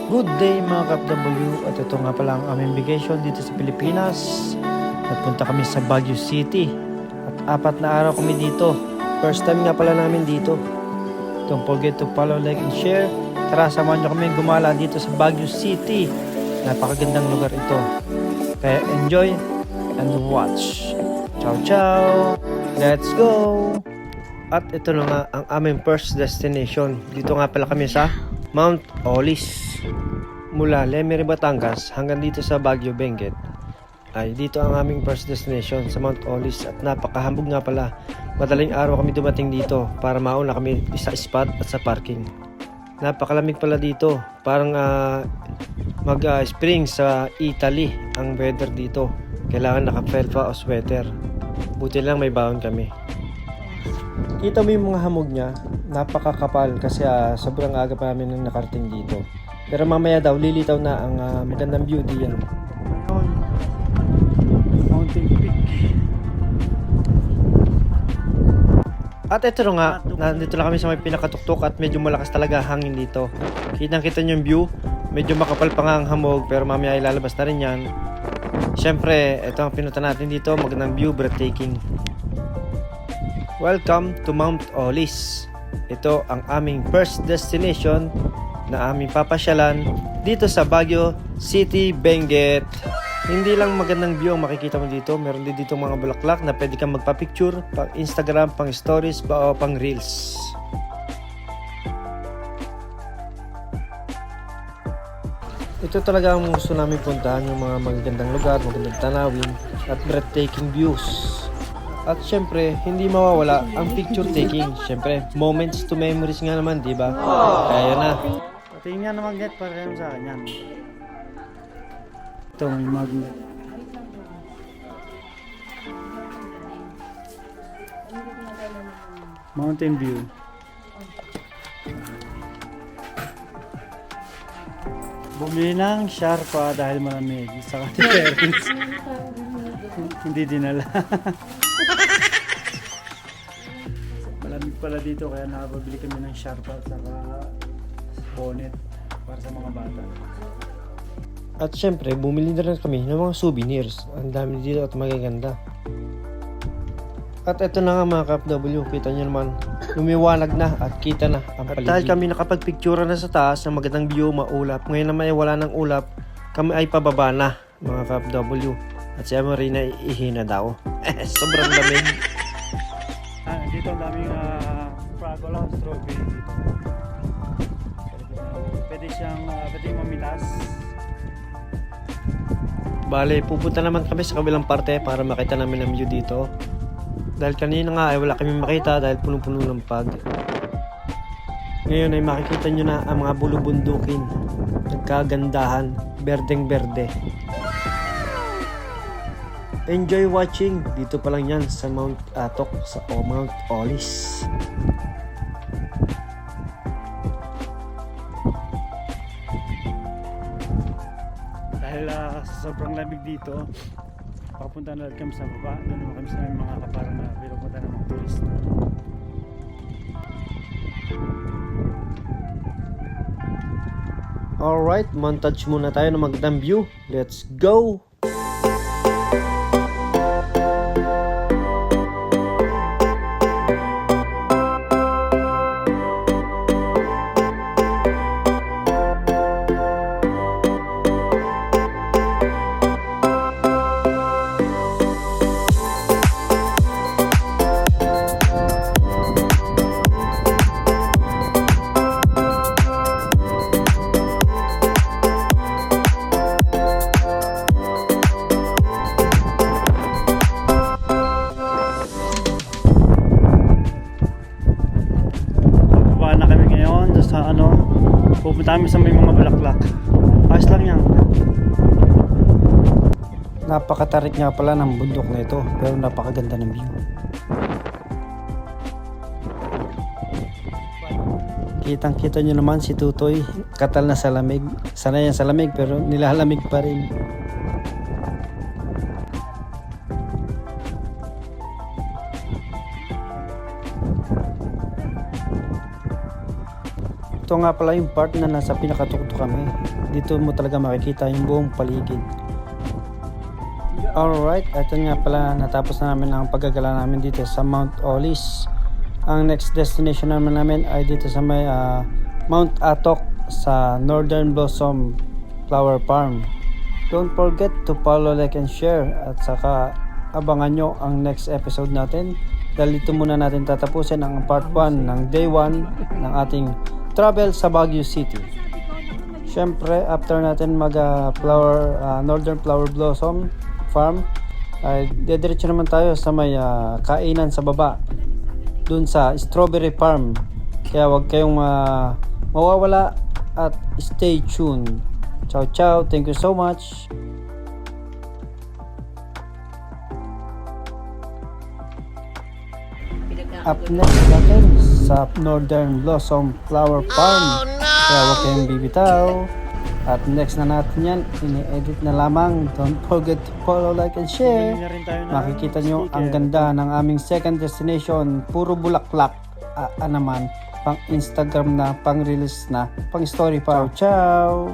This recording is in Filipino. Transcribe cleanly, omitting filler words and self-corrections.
Good day mga KFW, at ito nga pala ang aming vacation dito sa Pilipinas. Nagpunta kami sa Baguio City at 4 na araw kami dito. First time nga pala namin dito. Don't forget to follow, like, and share. Tara, samahan nyo kami gumala dito sa Baguio City. Napakagandang lugar ito. Kaya enjoy and watch. Ciao ciao! Let's go! At ito na nga ang aming first destination. Dito nga pala kami sa Mount Olis. Mula Lemery, Batangas hanggang dito sa Baguio, Benguet ay dito ang aming first destination sa Mount Olis. At napakahambog nga pala. Madaling araw kami dumating dito para mauna kami sa spot at sa parking. Napakalamig pala dito. Parang mag-spring sa Italy ang weather dito. Kailangan naka-felpa o sweater. Buti lang may baon kami. Kita mo yung mga hamog niya, napakakapal kasi sobrang aga pa namin nang nakarating dito. Pero mamaya daw lilitaw na ang magandang view diyan. Mountain Peak. At ito na nga, nandito na kami sa may pinakatuktok at medyo malakas talaga hangin dito. Kitang-kita nyo yung view, medyo makapal pa nga ang hamog pero mamaya ilalabas na rin yan. Siyempre, ito ang pinunta natin dito, magandang view, breathtaking. Welcome to Mount Olis. Ito ang aming first destination na aming papasyalan dito sa Baguio City, Benguet. Hindi lang magandang view ang makikita mo dito, meron din dito mga bulaklak na pwede kang magpa-picture, pang Instagram, pang stories, o pang reels. Ito talaga ang gusto namin puntahan, yung mga magagandang lugar, magandang tanawin at breathtaking views. At syempre, hindi mawawala ang picture taking. Syempre, moments to memories nga naman, di ba? Kaya na. Tingnan na magnet para yan sa akin yan. Ito may magnet. Mountain view. Bumili ng Sharpa dahil malamig. Sa kanya parents. Hindi dinala. Malamig pala dito kaya nakabili kami ng Sharpa at saka bonnet para sa mga bata. At syempre, bumili na rin kami ng mga souvenirs. Ang dami dito at magaganda. At ito na nga mga KFW, kita nyo naman, lumiwanag na at kita na ang paligid. At dahil kami nakapagpictura na sa taas ng magandang view, maulap. Ngayon naman ay wala ng ulap, kami ay pababa na mga KFW. At si Marina ihina daw. Sobrang lamig. Dito ang daming fragola, strawberry dito. Pwede mamitas. Bale, pupunta naman kami sa kabilang parte para makita namin ang view dito. Dahil kanina nga ay wala kami makita dahil punong-puno ng pag. Ngayon ay makikita nyo na ang mga bulubundukin. Nagkagandahan, berdeng-berde. Enjoy watching. Dito pa lang yan sa Mount Atok sa Mount Olis. Dahil sobrang lamig dito, papunta na kami sa baba. Doon naman kami sa mga kaparang na pinupunta ng mga turista. Alright, montage muna tayo ng magandang view. Let's go! Pupunta kami sa may mga bulaklak. Ayos lang yan. Napakatarik nga pala ng bundok na ito, pero napakaganda ng view. Kitang-kita nyo naman si Tutoy, katal na sa lamig. Sanay yan sa lamig pero nilalamig pa rin. Ito nga pala yung part na nasa pinakatuktok kami. Dito mo talaga makikita yung buong paligid. Alright, ito nga pala, natapos na namin ang paggagala namin dito sa Mount Olis. Ang next destination namin ay dito sa may Mount Atok sa Northern Blossom Flower Farm. Don't forget to follow, like, and share. At saka abangan nyo ang next episode natin. Dahil dito muna natin tatapusin ang part 1 ng day 1 ng ating travel sa Baguio City. Siyempre, after natin Northern Flower Blossom Farm, ay dediretso naman tayo sa may kainan sa baba, dun sa Strawberry Farm. Kaya wag kayong mawawala at stay tuned. Ciao ciao, thank you so much. Up next natin sa Northern Blossom Flower Farm. Kaya huwag kayong bibitaw. At next na natin yan, ini-edit na lamang. Don't forget to follow, like, and share. Bumili na rin tayo ng Makikita nyo ang sticker. ganda ng aming second destination. Puro bulaklak. Naman, pang Instagram na, pang release na, pang story pa. Ciao!